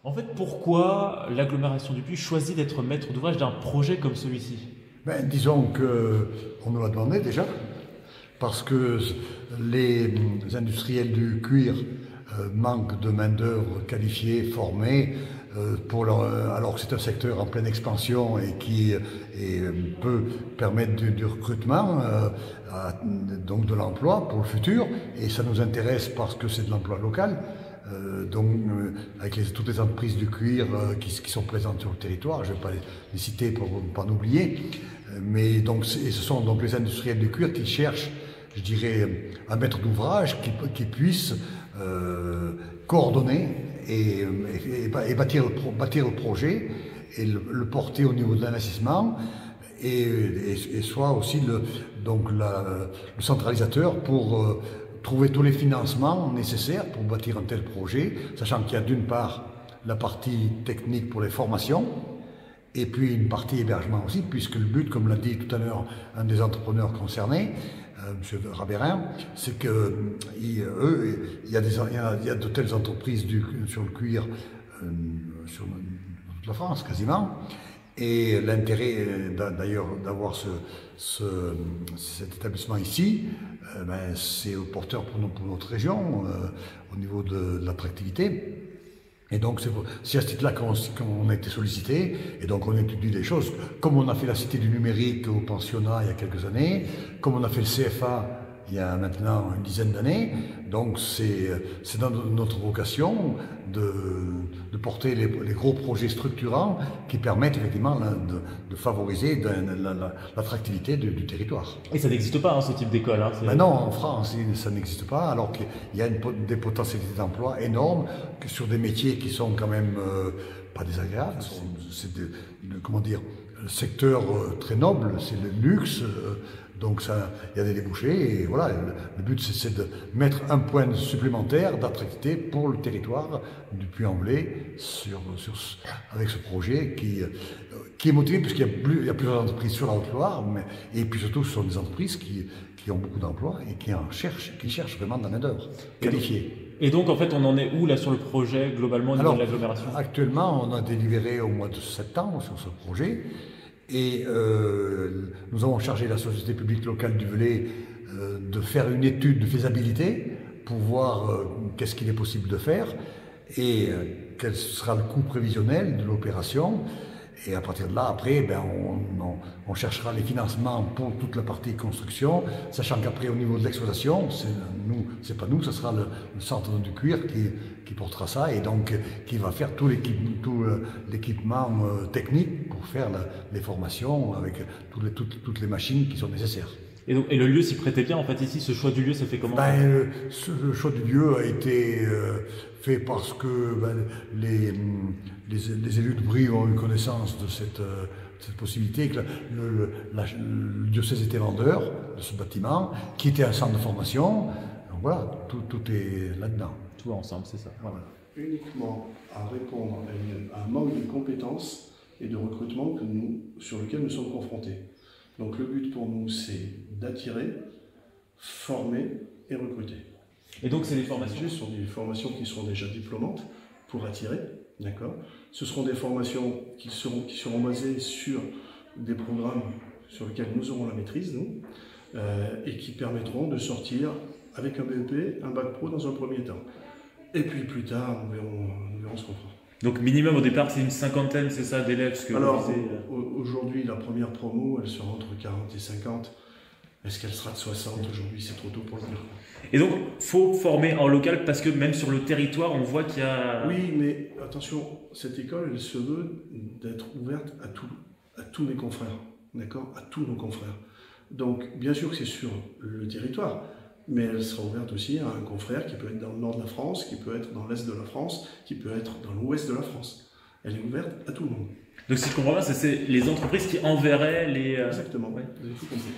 En fait, pourquoi l'agglomération du Puy choisit d'être maître d'ouvrage d'un projet comme celui-ci? Disons qu'on nous l'a demandé déjà, parce que les industriels du cuir manquent de main-d'œuvre qualifiée, formée, alors que c'est un secteur en pleine expansion et qui peut permettre du recrutement, donc de l'emploi pour le futur. Et ça nous intéresse parce que c'est de l'emploi local. Avec toutes les entreprises du cuir qui sont présentes sur le territoire, je ne vais pas les citer pour ne pas en oublier, mais ce sont donc les industriels du cuir qui cherchent, je dirais, un maître d'ouvrage qui puisse coordonner et bâtir le projet et le porter au niveau de l'investissement et soit aussi le centralisateur pour trouver tous les financements nécessaires pour bâtir un tel projet, sachant qu'il y a d'une part la partie technique pour les formations, et puis une partie hébergement aussi, puisque le but, comme l'a dit tout à l'heure un des entrepreneurs concernés, M. Rabérin, c'est qu'il y a de telles entreprises sur le cuir sur toute la France quasiment, et l'intérêt d'ailleurs d'avoir cet établissement ici, c'est porteur pour notre région au niveau de l'attractivité. Et donc c'est à ce titre-là qu'on a été sollicité, et donc on étudie les choses, comme on a fait la Cité du numérique au pensionnat il y a quelques années, comme on a fait le CFA il y a maintenant une dizaine d'années. Donc c'est dans notre vocation de porter les gros projets structurants qui permettent effectivement de favoriser l'attractivité du territoire. Et ça n'existe pas, hein, ce type d'école. Hein, non, en France, ça n'existe pas, alors qu'il y a des potentialités d'emploi énormes sur des métiers qui sont quand même pas désagréables. C'est comment dire, le secteur très noble, c'est le luxe. Donc il y a des débouchés et voilà, le but c'est de mettre un point supplémentaire d'attractivité pour le territoire du Puy-en-Velay avec ce projet qui est motivé puisqu'il y a plusieurs entreprises sur la Haute-Loire, et puis surtout ce sont des entreprises qui ont beaucoup d'emplois et qui cherchent vraiment de la main-d'œuvre qualifiée. Et donc en fait on en est où là sur le projet globalement au niveau de l'agglomération? Actuellement on a délibéré au mois de septembre sur ce projet. Et nous avons chargé la société publique locale du Velay de faire une étude de faisabilité pour voir qu'est-ce qu'il est possible de faire et quel sera le coût prévisionnel de l'opération. Et à partir de là, après, on cherchera les financements pour toute la partie construction, sachant qu'après, au niveau de l'exploitation, c'est pas nous, ce sera le centre du cuir qui portera ça et donc qui va faire tout l'équipement technique pour faire les formations avec toutes les machines qui sont nécessaires. Et le lieu s'y prêtait bien, en fait, ici, ce choix du lieu, ça fait comment? Le choix du lieu a été fait parce que les élus de Brie ont eu connaissance de cette possibilité, que le diocèse était vendeur de ce bâtiment, qui était un centre de formation. Donc voilà, tout est là-dedans. Tout ensemble, c'est ça. Voilà. Uniquement à répondre à un manque de compétences et de recrutement sur lequel nous sommes confrontés. Donc le but pour nous, c'est d'attirer, former et recruter. Et donc c'est des formations? Ce sont des formations qui seront déjà diplômantes pour attirer, d'accord. Ce seront des formations qui seront basées sur des programmes sur lesquels nous aurons la maîtrise, nous, et qui permettront de sortir avec un BEP, un bac pro dans un premier temps. Et puis plus tard, nous verrons ce qu'on fera. Donc minimum au départ, c'est une cinquantaine, c'est ça, d'élèves? Alors aujourd'hui, la première promo, elle sera entre 40 et 50. Est-ce qu'elle sera de 60 aujourd'hui? C'est trop tôt pour le dire. Et donc, il faut former en local parce que même sur le territoire, on voit qu'il y a... Oui, mais attention, cette école, elle se veut d'être ouverte à tous mes confrères, d'accord? À tous nos confrères. Donc, bien sûr que c'est sur le territoire, mais elle sera ouverte aussi à un confrère qui peut être dans le nord de la France, qui peut être dans l'est de la France, qui peut être dans l'ouest de la France. Elle est ouverte à tout le monde. Donc si je comprends bien, c'est les entreprises qui enverraient les... Exactement, ouais, vous avez tout compris.